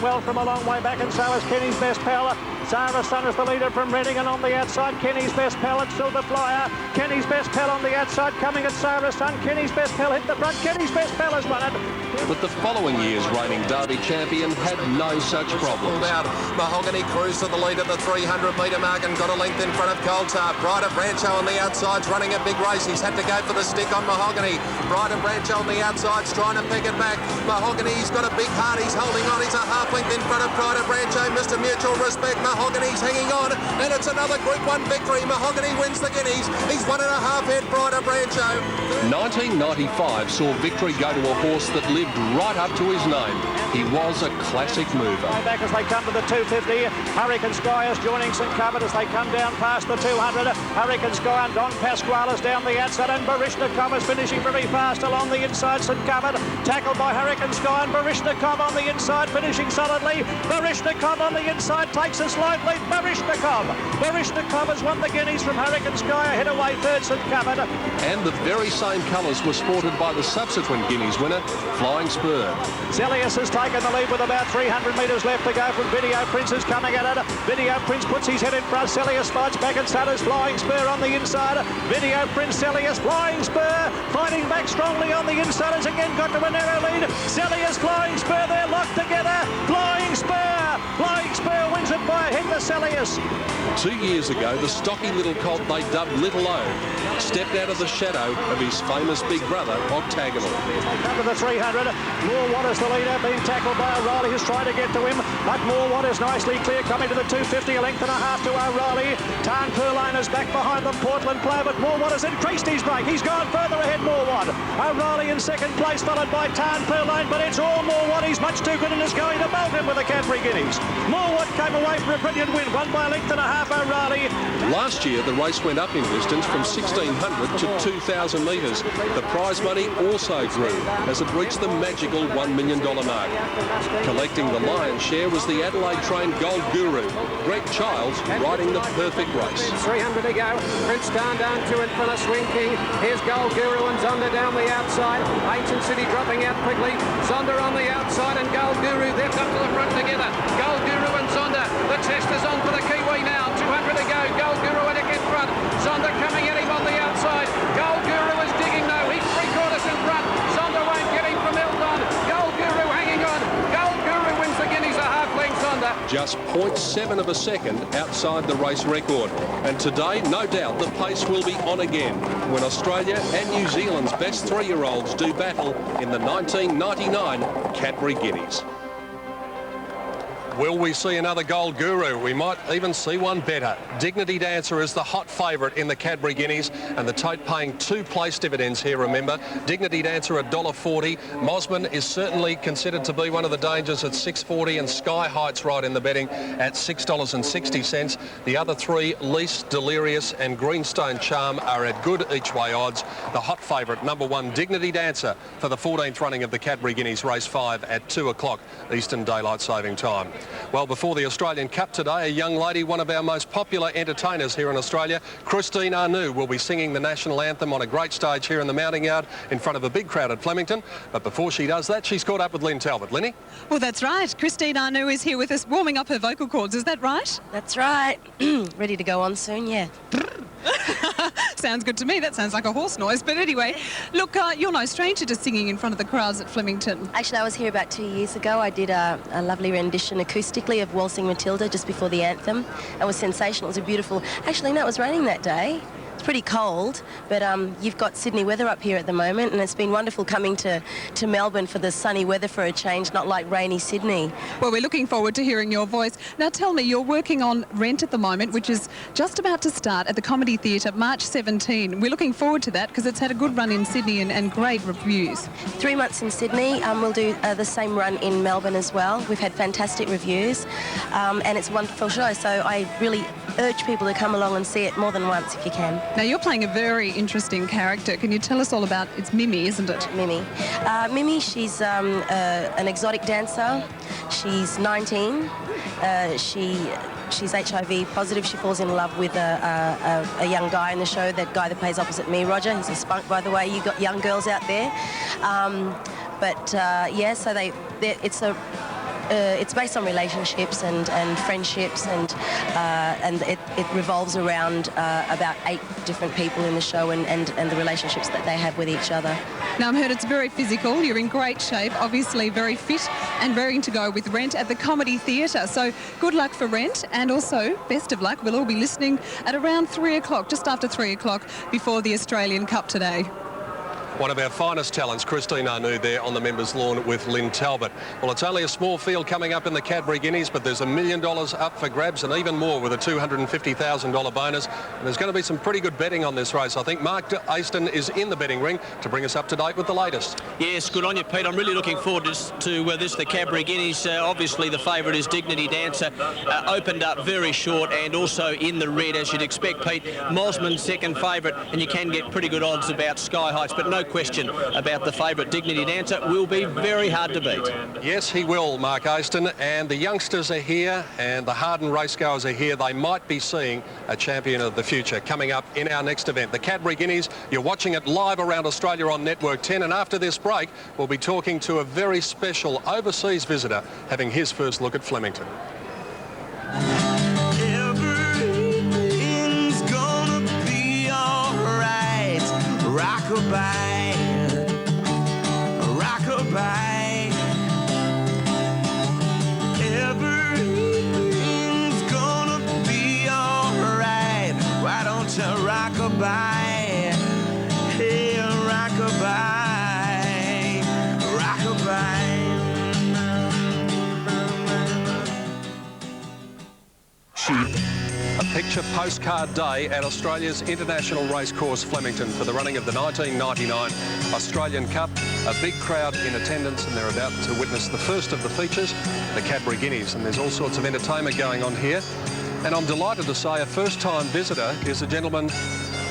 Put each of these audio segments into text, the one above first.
well from a long way back, and so is Kenny's Best Pal. Sarah Sun is the leader from Reading, and on the outside, Kenny's Best Pal at Silver Flyer. Kenny's Best Pal on the outside, coming at Sarah Sun. Kenny's Best Pal hit the front. Kenny's Best Pal has won it. But the following year's reigning Derby champion had no such problems. Out. Mahogany cruised to the lead at the 300-metre mark and got a length in front of Coulthard. Brighter Brancho on the outside's running a big race. He's had to go for the stick on Mahogany. Brighter Brancho on the outside's trying to pick it back. Mahogany, he's got a big heart. He's holding on. He's a half length in front of Brighter Brancho. Mr. Mutual Respect. Mahogany's hanging on, and it's another Group 1 victory. Mahogany wins the Guineas. He's 1.5 head Brighter Brancho. 1995 saw victory go to a horse that lived right up to his name. He was a classic mover. Back as they come to the 250. Hurricane Sky is joining St Covered as they come down past the 200. Hurricane Sky and Don Pasquale is down the outside, and Barishnikov is finishing very fast along the inside. St Covered tackled by Hurricane Sky, and Barishnikov on the inside finishing solidly. Barishnikov on the inside takes a slight lead. Barishnikov has won the Guineas from Hurricane Sky, ahead away third St Covered. And the very same colours were sported by the subsequent Guineas winner, Flying Spur. Celius has taken the lead with about 300 metres left to go from Video Prince is coming at it. Video Prince puts his head in front. Celius fights back and starts Flying Spur on the inside. Video Prince, Celius, Flying Spur fighting back strongly on the inside. Has again got to a narrow lead. Celius, Flying Spur, they're locked together. Flying Spur wins it by a head to Celius. 2 years ago, the stocky little colt they dubbed Little O stepped out of the shadow of his famous big brother, Octagonal. Under the 300, Moorwatt is the leader, being tackled by O'Reilly, who's trying to get to him, but Moorwatt is nicely clear, coming to the 250, a length and a half to O'Reilly. Tarn Purlane is back behind them, Portland Player, but Moorwatt has increased his break. He's gone further ahead, Moorwatt. O'Reilly in second place, followed by Tarn Purlane, but it's all Moorwatt. He's much too good and is going to bolt him with the Cadbury Guineas. Moorwatt came away for a brilliant win, won by a length and a half, O'Reilly. Last year, the race went up in distance from 1,600 to 2,000 metres. The prize money also grew as it reached the magical $1 million mark. Collecting the lion's share was the Adelaide-trained Gold Guru, Greg Childs, riding the perfect race. 300 to go. Prince Darn down two in front of Swing King. Here's Gold Guru and Zonda down the outside. Ancient City dropping out quickly. Zonda on the outside and Gold Guru. They've come to the front together. Gold Guru and Zonda. The test is on for the Kiwi now. 200 to go. Gold Guru at in front. Zonda coming at him on the outside. Gold Guru is digging though. He's 3/4 in front. Zonda won't get him from Eldon. Gold Guru hanging on. Gold Guru wins the Guineas a half length, Zonda. Just 0.7 of a second outside the race record. And today, no doubt, the pace will be on again when Australia and New Zealand's best 3-year-olds do battle in the 1999 Cadbury Guineas. Will we see another Gold Guru? We might even see one better. Dignity Dancer is the hot favourite in the Cadbury Guineas, and the tote paying 2 place dividends here, remember. Dignity Dancer $1.40. Mosman is certainly considered to be one of the dangers at $6.40, and Sky Heights right in the betting at $6.60. The other 3, Lease, Delirious and Greenstone Charm, are at good each-way odds. The hot favourite, number 1, Dignity Dancer, for the 14th running of the Cadbury Guineas, race 5 at 2 o'clock Eastern Daylight Saving Time. Well, before the Australian Cup today, a young lady, one of our most popular entertainers here in Australia, Christine Anu, will be singing the national anthem on a great stage here in the Mounting Yard in front of a big crowd at Flemington. But before she does that, she's caught up with Lynn Talbot. Lenny? Well, that's right. Christine Anu is here with us, warming up her vocal cords. Is that right? That's right. Ready to go on soon, yeah. Sounds good to me. That sounds like a horse noise. But anyway, look, you're no stranger to singing in front of the crowds at Flemington. Actually, I was here about 2 years ago. I did a lovely rendition acoustically of Waltzing Matilda just before the anthem. It was sensational. It was a beautiful... Actually, no, it was raining that day. It's pretty cold, but you've got Sydney weather up here at the moment, and it's been wonderful coming to Melbourne for the sunny weather for a change, not like rainy Sydney. Well, we're looking forward to hearing your voice. Now, tell me, you're working on Rent at the moment, which is just about to start at the Comedy Theatre, March 17. We're looking forward to that because it's had a good run in Sydney and great reviews. 3 months in Sydney. We'll do the same run in Melbourne as well. We've had fantastic reviews, and it's a wonderful show, so I really urge people to come along and see it more than once if you can. Now, you're playing a very interesting character. Can you tell us all about... It's Mimi, isn't it? Mimi. Mimi, she's an exotic dancer. She's 19. She's HIV positive. She falls in love with a young guy in the show, that guy that plays opposite me, Roger. He's a spunk, by the way. You've got young girls out there. Yeah, so it's a it's based on relationships and friendships, and it revolves around about 8 different people in the show and the relationships that they have with each other. Now, I've heard it's very physical. You're in great shape, obviously very fit and raring to go with Rent at the Comedy Theatre. So good luck for Rent, and also best of luck. We'll all be listening at around 3 o'clock, just after 3 o'clock, before the Australian Cup today. One of our finest talents, Christine Anu, there on the members' lawn with Lynn Talbot. Well, it's only a small field coming up in the Cadbury Guineas, but there's $1 million up for grabs, and even more with a $250,000 bonus. And there's going to be some pretty good betting on this race. I think Mark Aston is in the betting ring to bring us up to date with the latest. Yes, good on you, Pete. I'm really looking forward to this, the Cadbury Guineas. Obviously, the favourite is Dignity Dancer. Opened up very short and also in the red, as you'd expect, Pete. Mosman second favourite, and you can get pretty good odds about Sky Heights, but no question about the favourite Dignity Dancer will be very hard to beat. Yes, he will, Mark Aston, and the youngsters are here and the hardened racegoers are here. They might be seeing a champion of the future coming up in our next event, the Cadbury Guineas. You're watching it live around Australia on Network 10, and after this break we'll be talking to a very special overseas visitor having his first look at Flemington. Everything's gonna be alright. Rockabye, rockabye. Everything's gonna be alright. Why don't you rockabye? Hey, rockabye, rockabye. Sheep. A picture postcard day at Australia's International Racecourse Flemington for the running of the 1999 Australian Cup. A big crowd in attendance, and they're about to witness the first of the features, the Cadbury Guineas, and there's all sorts of entertainment going on here. And I'm delighted to say a first-time visitor is a gentleman.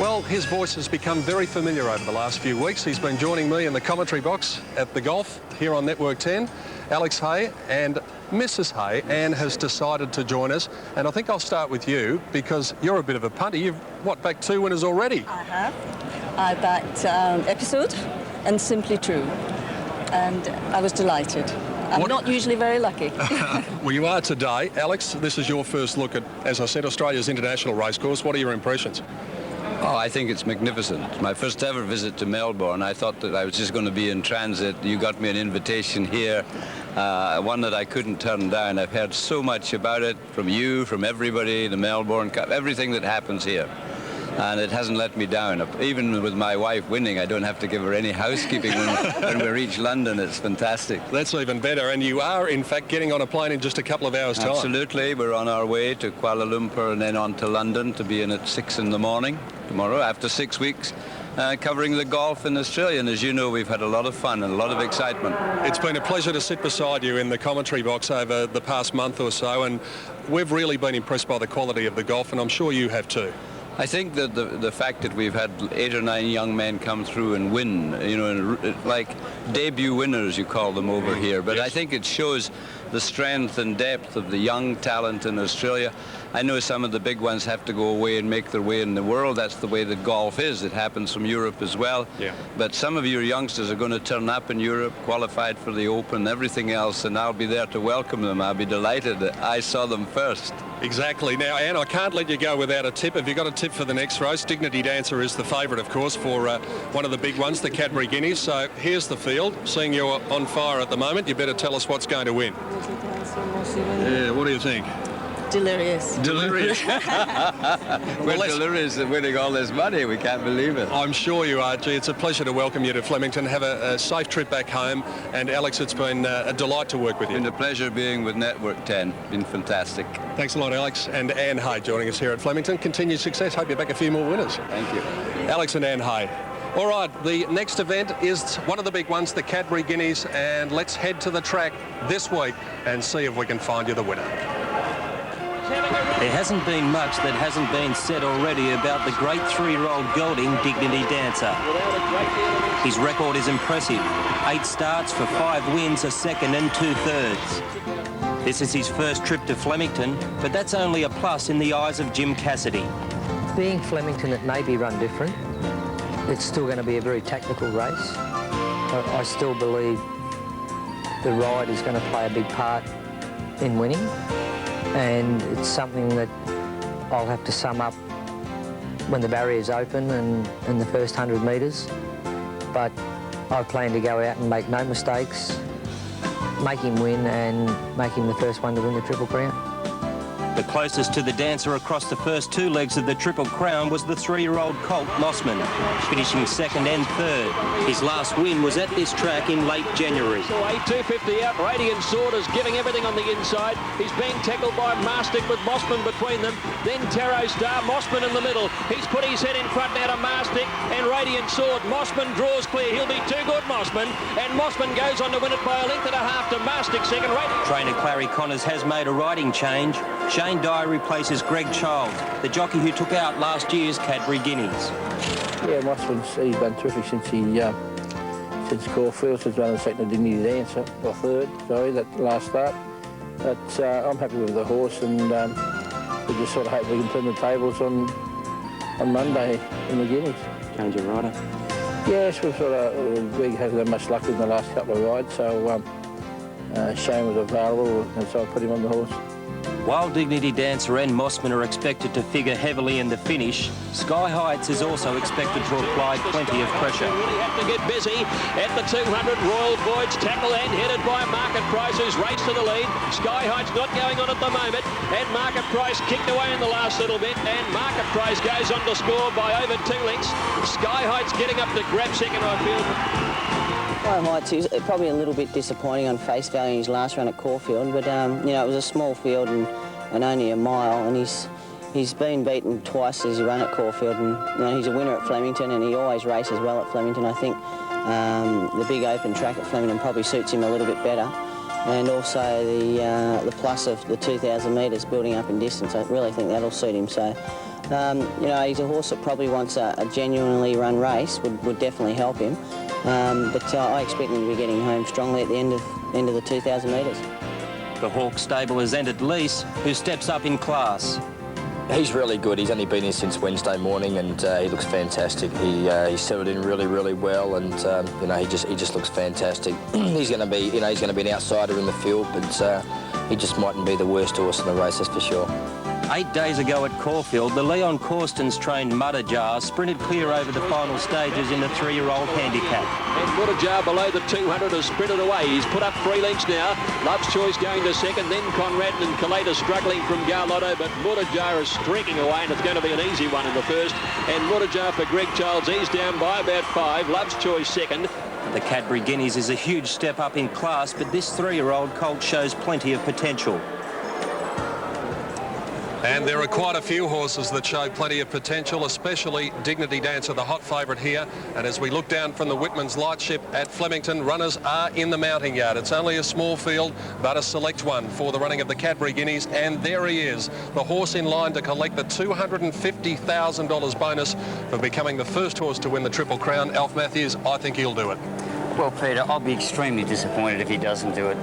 Well, his voice has become very familiar over the last few weeks. He's been joining me in the commentary box at the golf here on Network 10. Alex Hay and Mrs. Hay. Anne has decided to join us, and I think I'll start with you because you're a bit of a punter. You've, backed 2 winners already? I have. I backed Episode and Simply True, and I was delighted. I'm not usually very lucky. Well, you are today. Alex, this is your first look at, as I said, Australia's International Racecourse. What are your impressions? Oh, I think it's magnificent. My first ever visit to Melbourne. I thought that I was just going to be in transit. You got me an invitation here, one that I couldn't turn down. I've heard so much about it from you, from everybody, the Melbourne Cup, everything that happens here. And it hasn't let me down. Even with my wife winning, I don't have to give her any housekeeping when we reach London. It's fantastic. That's even better. And you are, in fact, getting on a plane in just a couple of hours' time. Absolutely. We're on our way to Kuala Lumpur and then on to London to be in at 6 in the morning tomorrow, after 6 weeks, covering the golf in Australia. And as you know, we've had a lot of fun and a lot of excitement. It's been a pleasure to sit beside you in the commentary box over the past month or so, and we've really been impressed by the quality of the golf, and I'm sure you have too. I think that the fact that we've had 8 or 9 young men come through and win, you know, like debut winners, you call them over here, but yes. I think it shows the strength and depth of the young talent in Australia. I know some of the big ones have to go away and make their way in the world. That's the way that golf is. It happens from Europe as well. Yeah. But some of your youngsters are going to turn up in Europe, qualified for the Open, everything else, and I'll be there to welcome them. I'll be delighted that I saw them first. Exactly. Now, Anne, I can't let you go without a tip. Have you got a tip for the next race? Dignity Dancer is the favourite, of course, for one of the big ones, the Cadbury Guineas. So here's the field. Seeing you're on fire at the moment, you better tell us what's going to win. Yeah, what do you think? Delirious. Delirious. We're delirious at winning all this money. We can't believe it. I'm sure you are, G. It's a pleasure to welcome you to Flemington. Have a safe trip back home. And Alex, it's been a delight to work with you. It's been a pleasure being with Network 10. Been fantastic. Thanks a lot, Alex. And Anne Hay joining us here at Flemington. Continued success. Hope you're back a few more winners. Thank you. Alex and Anne Hay. All right, the next event is one of the big ones, the Cadbury Guineas, and let's head to the track this week and see if we can find you the winner. There hasn't been much that hasn't been said already about the great 3-year-old gelding Dignity Dancer. His record is impressive. 8 starts for 5 wins, a second and 2/3. This is his first trip to Flemington, but that's only a plus in the eyes of Jim Cassidy. Being Flemington, it may be run different. It's still going to be a very technical race. I still believe the ride is going to play a big part in winning, and it's something that I'll have to sum up when the barrier's open and in the first 100 metres. But I plan to go out and make no mistakes, make him win and make him the first one to win the Triple Crown. The closest to the Dancer across the first two legs of the Triple Crown was the 3-year-old colt Mossman, finishing second and third. His last win was at this track in late January. So a 250 out, Radiant Sword is giving everything on the inside. He's being tackled by Mastic with Mossman between them. Then Tarot Star, Mossman in the middle. He's put his head in front now to Mastic and Radiant Sword. Mossman draws clear. He'll be too good, Mossman. And Mossman goes on to win it by a length and a half to Mastic second. Trainer Clary Connors has made a riding change. Shane Dyer replaces Greg Childs, the jockey who took out last year's Cadbury Guineas. Yeah, Mossman's he's been terrific since Caulfield, since running second to Dignity Dancer, or third, sorry, that last start. But I'm happy with the horse, and we just sort of hope we can turn the tables on Monday in the Guineas. Change your rider? Yes, Greg hasn't had much luck in the last couple of rides, so Shane was available, and so I put him on the horse. While Dignity Dancer and Mossman are expected to figure heavily in the finish, Sky Heights is also expected to apply plenty of pressure. Really have to get busy at the 200. Royal Voyage tackled and headed by Market Price, who's raced to the lead. Sky Heights not going on at the moment, and Market Price kicked away in the last little bit, and Market Price goes on to score by over 2 lengths. Sky Heights getting up to grab second, I feel. Sky Heights is probably a little bit disappointing on face value in his last run at Caulfield, but you know, it was a small field and only a mile, and he's been beaten twice as he run at Caulfield, and you know, he's a winner at Flemington, and he always races well at Flemington. I think the big open track at Flemington probably suits him a little bit better, and also the plus of the 2,000 metres building up in distance. I really think that'll suit him. So. You know, he's a horse that probably wants a genuinely run race, would definitely help him. But I expect him to be getting home strongly at the end of the 2,000 metres. The Hawk stable has entered Lease, who steps up in class. He's really good. He's only been here since Wednesday morning, and he looks fantastic. He settled in really, really well, and you know, he just looks fantastic. He's going to be, you know, he's going to be an outsider in the field, but he just mightn't be the worst horse in the race, that's for sure. 8 days ago at Caulfield, the Leon Corstens trained Muddajar sprinted clear over the final stages in the 3-year-old handicap. And Muddajar below the 200 has sprinted away. He's put up 3 lengths now. Love's Choice going to second, then Conrad and Kaleta struggling from Garlotto, but Muddajar is streaking away, and it's going to be an easy one in the first. And Muddajar for Greg Childs, he's down by about 5. Love's Choice second. The Cadbury Guineas is a huge step up in class, but this 3-year-old colt shows plenty of potential. And there are quite a few horses that show plenty of potential, especially Dignity Dancer, the hot favourite here. And as we look down from the Whitman's Lightship at Flemington, runners are in the mounting yard. It's only a small field, but a select one for the running of the Cadbury Guineas. And there he is, the horse in line to collect the $250,000 bonus for becoming the first horse to win the Triple Crown. Alf Matthews, I think he'll do it. Well, Peter, I'll be extremely disappointed if he doesn't do it.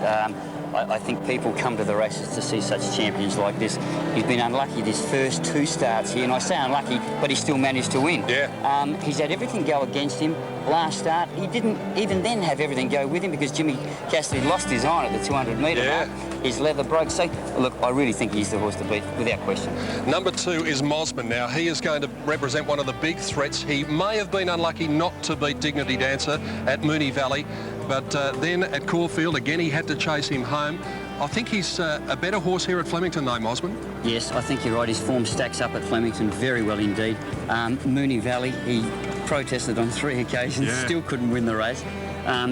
I think people come to the races to see such champions like this. He's been unlucky his first 2 starts here, and I say unlucky, but he still managed to win. Yeah. He's had everything go against him. Last start, he didn't even then have everything go with him because Jimmy Cassidy lost his iron at the 200-metre mark. His leather broke. So, look, I really think he's the horse to beat, without question. Number 2 is Mossman. Now, he is going to represent one of the big threats. He may have been unlucky not to beat Dignity Dancer at Moonee Valley, but then at Caulfield, again, he had to chase him home. I think he's a better horse here at Flemington, though, Mossman. Yes, I think you're right. His form stacks up at Flemington very well indeed. Moonee Valley, he protested on 3 occasions, still couldn't win the race.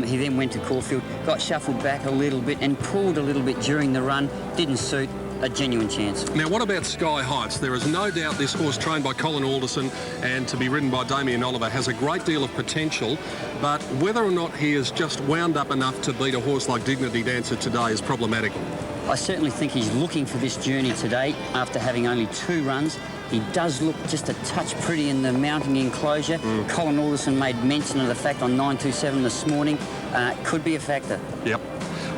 He then went to Caulfield, got shuffled back a little bit and pulled a little bit during the run. Didn't suit. A genuine chance. Now, what about Sky Heights? There is no doubt this horse, trained by Colin Alderson and to be ridden by Damien Oliver, has a great deal of potential, but whether or not he is just wound up enough to beat a horse like Dignity Dancer today is problematical. I certainly think he's looking for this journey today after having only 2 runs. He does look just a touch pretty in the mounting enclosure. Colin Alderson made mention of the fact on 927 this morning. Could be a factor. Yep.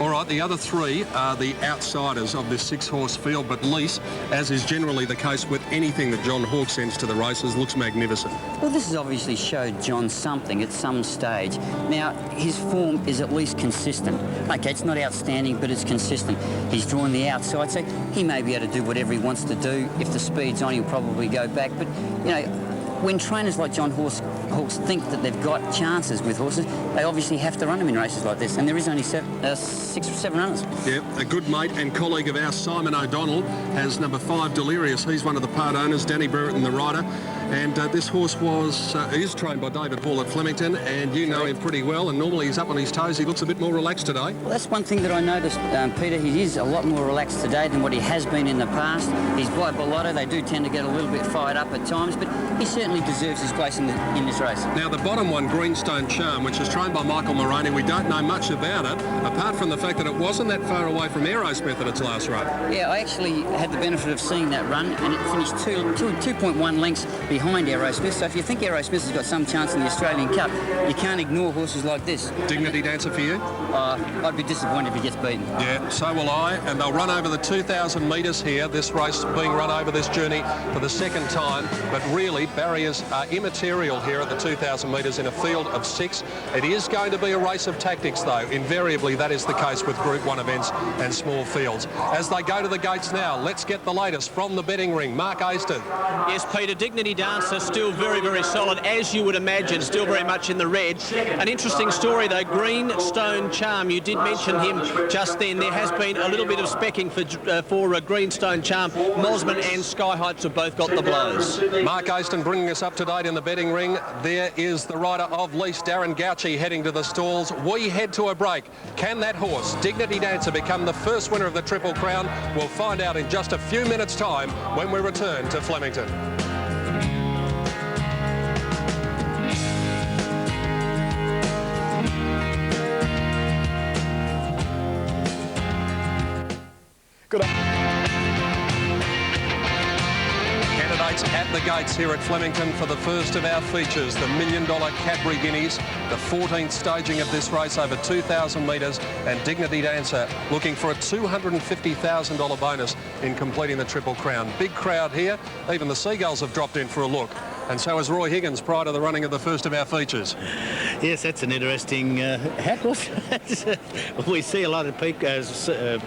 All right, the other three are the outsiders of this 6-horse field, but Lease, as is generally the case with anything that John Hawkes sends to the races, looks magnificent. Well, this has obviously showed John something at some stage. Now, his form is at least consistent. Okay, it's not outstanding, but it's consistent. He's drawn the outside, so he may be able to do whatever he wants to do. If the speed's on, he'll probably go back. But, you know, when trainers like John Hawkes think that they've got chances with horses, they obviously have to run them in races like this. And there is only 6 or 7 runners. Yeah, a good mate and colleague of ours, Simon O'Donnell, has number 5, Delirious. He's one of the part owners, Danny Brereton, the rider. And this horse is trained by David Hall at Flemington, and you know him pretty well, and normally he's up on his toes. He looks a bit more relaxed today. Well, that's one thing that I noticed, Peter. He is a lot more relaxed today than what he has been in the past. He's by Bellotto. They do tend to get a little bit fired up at times, but he certainly deserves his place in this race. Now, the bottom one, Greenstone Charm, which is trained by Michael Moroney, we don't know much about it, apart from the fact that it wasn't that far away from Aerosmith at its last run. Yeah, I actually had the benefit of seeing that run, and it finished 2.1 lengths behind Aerosmith. So if you think Aerosmith has got some chance in the Australian Cup, you can't ignore horses like this. Dignity Dancer for you? I'd be disappointed if he gets beaten. Yeah, so will I. And they'll run over the 2,000 metres here. This race being run over this journey for the second time. But really, barriers are immaterial here at the 2,000 metres in a field of 6. It is going to be a race of tactics, though. Invariably, that is the case with Group 1 events and small fields. As they go to the gates now, let's get the latest from the betting ring. Mark Aston. Yes, Peter, Dignity Dancer still very, very solid, as you would imagine, still very much in the red. An interesting story, though, Greenstone Charm, you did mention him just then. There has been a little bit of specking for Greenstone Charm. Mosman and Sky Heights have both got the blows. Mark Aston bringing us up to date in the betting ring. There is the rider of Lease, Darren Gauci, heading to the stalls. We head to a break. Can that horse, Dignity Dancer, become the first winner of the Triple Crown? We'll find out in just a few minutes' time when we return to Flemington. Good. Candidates at the gates here at Flemington for the first of our features, the $1 Million Cadbury Guineas, the 14th staging of this race over 2,000 metres, and Dignity Dancer looking for a $250,000 bonus in completing the Triple Crown. Big crowd here. Even the Seagulls have dropped in for a look. And so has Roy Higgins prior to the running of the first of our features. Yes, that's an interesting hackle. We see a lot of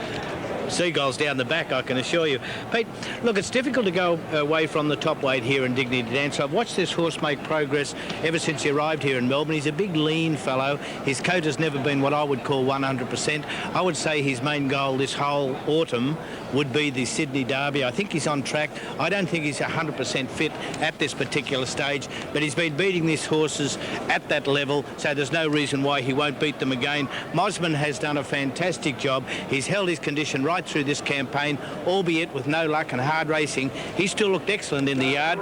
seagulls down the back, I can assure you. Pete, look, it's difficult to go away from the top weight here in Dignity Dancer. I've watched this horse make progress ever since he arrived here in Melbourne. He's a big, lean fellow. His coat has never been what I would call 100%. I would say his main goal this whole autumn would be the Sydney Derby. I think he's on track. I don't think he's 100% fit at this particular stage, but he's been beating these horses at that level, so there's no reason why he won't beat them again. Mosman has done a fantastic job. He's held his condition right through this campaign, albeit with no luck and hard racing. He still looked excellent in the yard.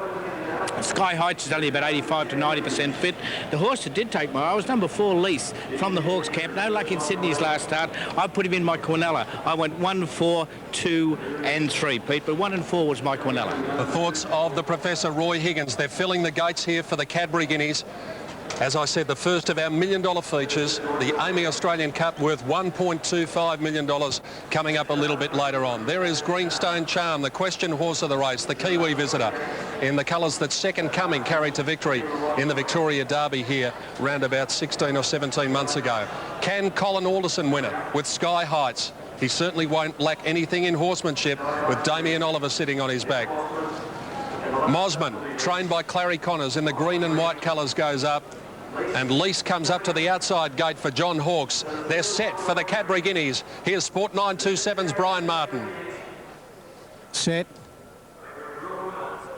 Sky Heights is only about 85 to 90% fit. The horse that did take my eye was number 4, Lease, from the Hawkes camp. No luck in Sydney's last start. I put him in my Quinella. I went 1, 4, 2 and 3, Pete, but 1 and 4 was my Quinella. The thoughts of the Professor Roy Higgins. They're filling the gates here for the Cadbury Guineas. As I said, the first of our $1 million features, the AAMI Australian Cup worth $1.25 million coming up a little bit later on. There is Greenstone Charm, the question horse of the race, the Kiwi visitor, in the colours that Second Coming carried to victory in the Victoria Derby here round about 16 or 17 months ago. Can Colin Alderson win it with Sky Heights? He certainly won't lack anything in horsemanship with Damien Oliver sitting on his back. Mosman, trained by Clary Connors in the green and white colours, goes up. And Lease comes up to the outside gate for John Hawkes. They're set for the Cadbury Guineas. Here's Sport 927's Brian Martin. Set.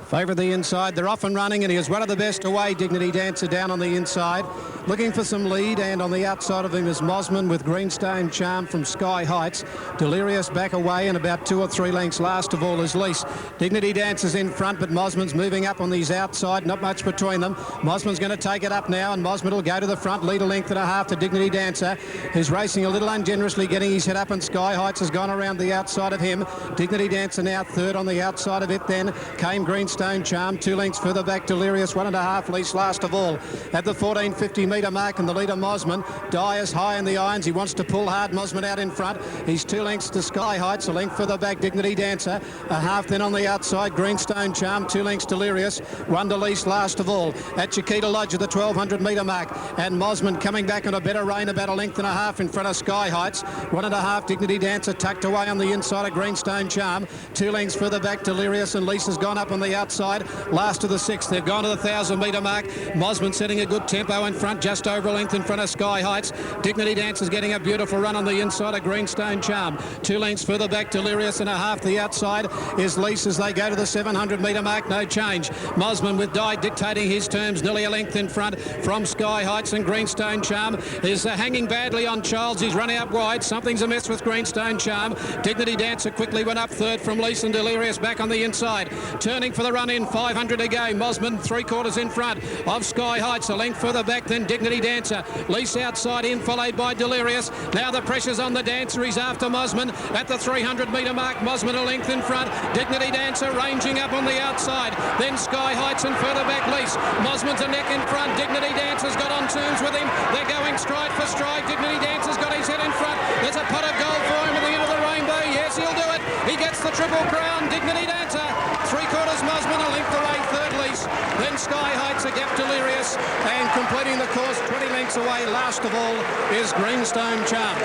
Favour the inside. They're off and running, and he is one of the best away. Dignity Dancer down on the inside, looking for some lead, and on the outside of him is Mosman with Greenstone Charm from Sky Heights. Delirious back away, and about 2 or 3 lengths last of all is Lease. Dignity Dancer's in front, but Mosman's moving up on these outside. Not much between them. Mosman's going to take it up now, and Mosman will go to the front, lead a length and a half to Dignity Dancer, who's racing a little ungenerously, getting his head up, and Sky Heights has gone around the outside of him. Dignity Dancer now third. On the outside of it then came Greenstone Charm, 2 lengths further back Delirious, 1.5 Lease last of all. At the 1450 metre mark, and the leader Mosman. Dyer's high in the irons. He wants to pull hard. Mosman out in front. He's 2 lengths to Sky Heights, a length further back Dignity Dancer, a half then on the outside Greenstone Charm, 2 lengths Delirious, Wonder Lease last of all. At Chiquita Lodge at the 1200 metre mark, and Mosman coming back on a better rein, about a length and a half in front of Sky Heights. 1.5 Dignity Dancer tucked away on the inside of Greenstone Charm, 2 lengths further back Delirious, and Lisa's gone up on the outside. Last of the 6th, they've gone to the 1000 metre mark. Mosman setting a good tempo in front, just over a length in front of Sky Heights. Dignity Dancer's getting a beautiful run on the inside of Greenstone Charm. 2 lengths further back Delirious, and a half the outside is Lease as they go to the 700 metre mark. No change. Mosman with Dye dictating his terms, nearly a length in front from Sky Heights, and Greenstone Charm is hanging badly on Childs. He's run out wide. Something's amiss with Greenstone Charm. Dignity Dancer quickly went up third from Lease, and Delirious back on the inside. Turning for the run in, 500 to go. Mosman 3/4 in front of Sky Heights, a length further back than Dignity Dancer. Lease outside in, followed by Delirious. Now the pressure's on the Dancer. He's after Mosman at the 300 metre mark. Mosman a length in front. Dignity Dancer ranging up on the outside. Then Sky Heights and further back Lease. Mosman's a neck in front. Dignity Dancer's got on terms with him. They're going stride for stride. Dignity Dancer's got his head in front. There's a pot of gold for him at the end of the rainbow. Yes, he'll do it. He gets the Triple Crown. Dignity Dancer. 3/4 Mosman, a length away, third Lease. Then Sky Heights, a gap Delirious. And completing the course 20 lengths away, last of all, is Greenstone Charm.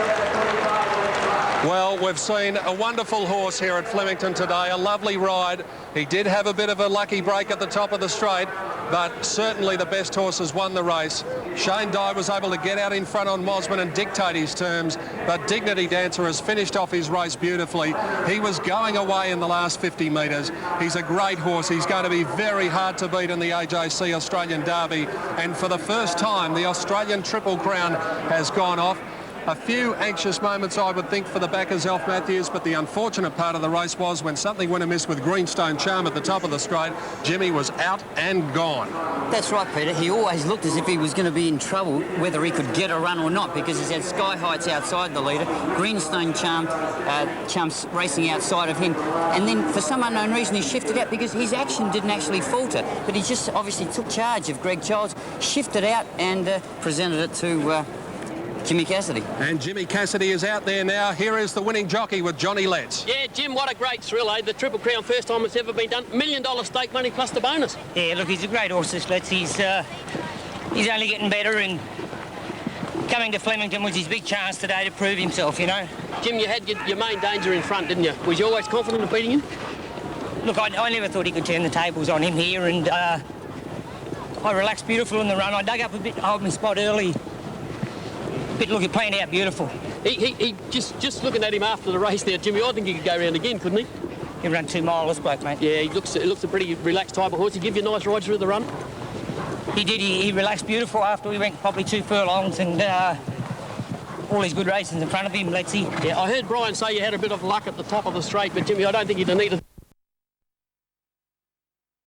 Well, we've seen a wonderful horse here at Flemington today, a lovely ride. He did have a bit of a lucky break at the top of the straight, but certainly the best horse has won the race. Shane Dye was able to get out in front on Mosman and dictate his terms, but Dignity Dancer has finished off his race beautifully. He was going away in the last 50 metres. He's a great horse. He's going to be very hard to beat in the AJC Australian Derby, and for the first time, the Australian Triple Crown has gone off. A few anxious moments, I would think, for the backers, Alf Matthews, but the unfortunate part of the race was when something went amiss with Greenstone Charm at the top of the straight, Jimmy was out and gone. That's right, Peter. He always looked as if he was going to be in trouble, whether he could get a run or not, because he's had Sky Heights outside the leader, Greenstone Charm's racing outside of him, and then for some unknown reason he shifted out because his action didn't actually falter, but he just obviously took charge of Greg Childs, shifted out and presented it to Jimmy Cassidy. And Jimmy Cassidy is out there now. Here is the winning jockey with Johnny Letts. Yeah, Jim, what a great thrill, eh? The Triple Crown, first time it's ever been done. $1 million stake money plus the bonus. Yeah, look, he's a great horse, this Letts. He's only getting better, and coming to Flemington was his big chance today to prove himself, you know. Jim, you had your main danger in front, didn't you? Was you always confident of beating him? Look, I never thought he could turn the tables on him here, and I relaxed beautiful in the run. I dug up a bit, hold my spot early. Look, he planned out beautiful. He just looking at him after the race there, Jimmy, I think he could go round again, couldn't he? He ran 2 miles, this bloke, mate. Yeah, he looks a pretty relaxed type of horse. He give you a nice ride through the run. He did. He relaxed beautiful after we went probably 2 furlongs, and all his good races in front of him, Lettsy. Yeah, I heard Brian say you had a bit of luck at the top of the straight, but Jimmy, I don't think you'd have needed